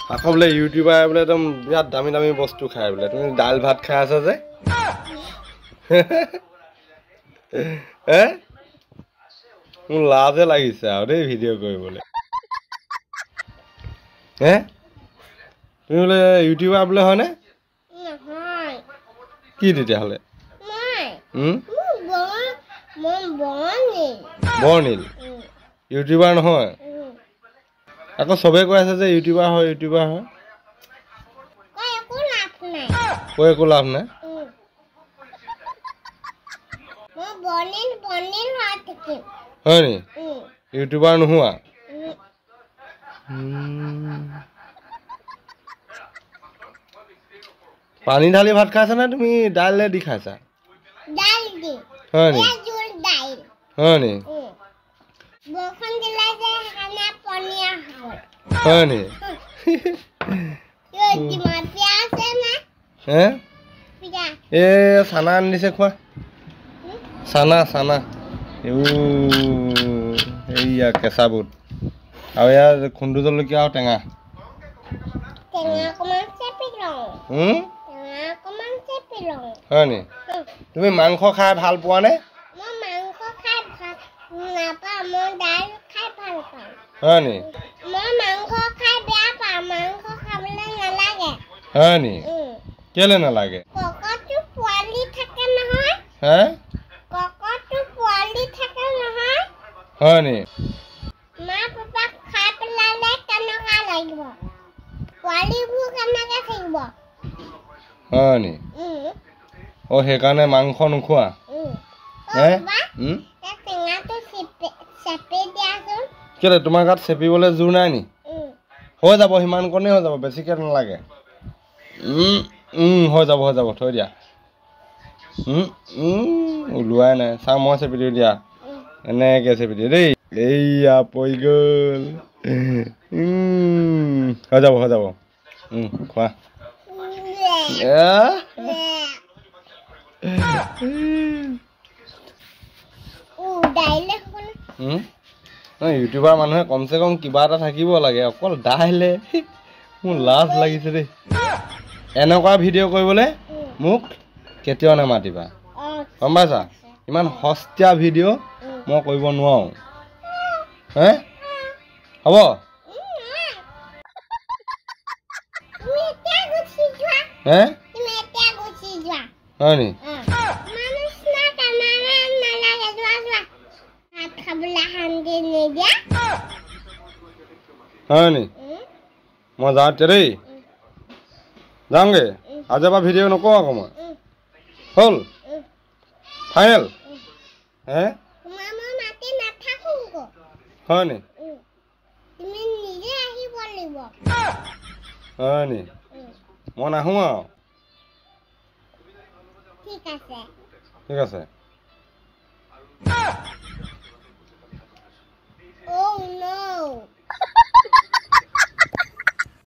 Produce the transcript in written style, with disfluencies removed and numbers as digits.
আকৌ বোলে ইউটিউবাৰে বোলে একদম বিৰাট দামী দামী বস্তু খায় বোলে তুমি দাইল ভাত খাই আছা যে হে মোৰ লাজে লাগিছে আৰু দেই ভিডিঅ' কৰিবলৈ হে তুমি বোলে ইউটিউবাৰ বোলে হয়নে কি তেতিয়াহ'লে বৰ্ণিল ইউটিউবাৰ নহয় আকৌ চবেই কৈ আছে যে ইউটিউবাৰ হয় কৈ একো লাভ নাই হয় নি ইউটিউবাৰ নোহোৱা পানী ঢালি ভাত খাইছা নে তুমি দাইলে দি খাইছা হয় নি হয় নি হয় নি হে এ চানা আনি দিছে খোৱা চানা এইয়া কেঁচা বুট আৰু ইয়াৰ খুন্দু জলকীয়া আৰু টেঙা হয় নি তুমি মাংস খাই ভাল পোৱা নে হয় নি হয় নি কেলে নালাগে হে হয় নি হয় নি অ সেইকাৰণে মাংস নোখোৱা হে কেলে তোমাৰ গাত চেপিবলৈ জোৰ নাই নি হৈ যাব সিমান কণেই হৈ যাব বেছিকে নালাগে হৈ যাব থৈ দিয়া ওলোৱাই নাই চা মই চেপি দিওঁ দিয়া এনেকে চেপি দিওঁ দেই এইয়া পৰি গ'ল হৈ যাব খোৱা ইউটিউবাৰ মানুহে কমচে কম কিবা এটা থাকিব লাগে অকল দাইলে মোৰ লাজ লাগিছে দেই এনেকুৱা ভিডিঅ' কৰিবলৈ মোক কেতিয়াও নামাতিবা গম পাইছা ইমান সস্তীয়া ভিডিঅ' মই কৰিব নোৱাৰো হে হ'ব হে হয় নি হয় নি মই যাওঁ এতিয়া দেই যাওঁগে আজিৰ পৰা ভিডিঅ' নকওঁ আকৌ মই হ'ল ফাইনেল হে হয় নি হয় নি মই নাহোঁ আৰু ঠিক আছে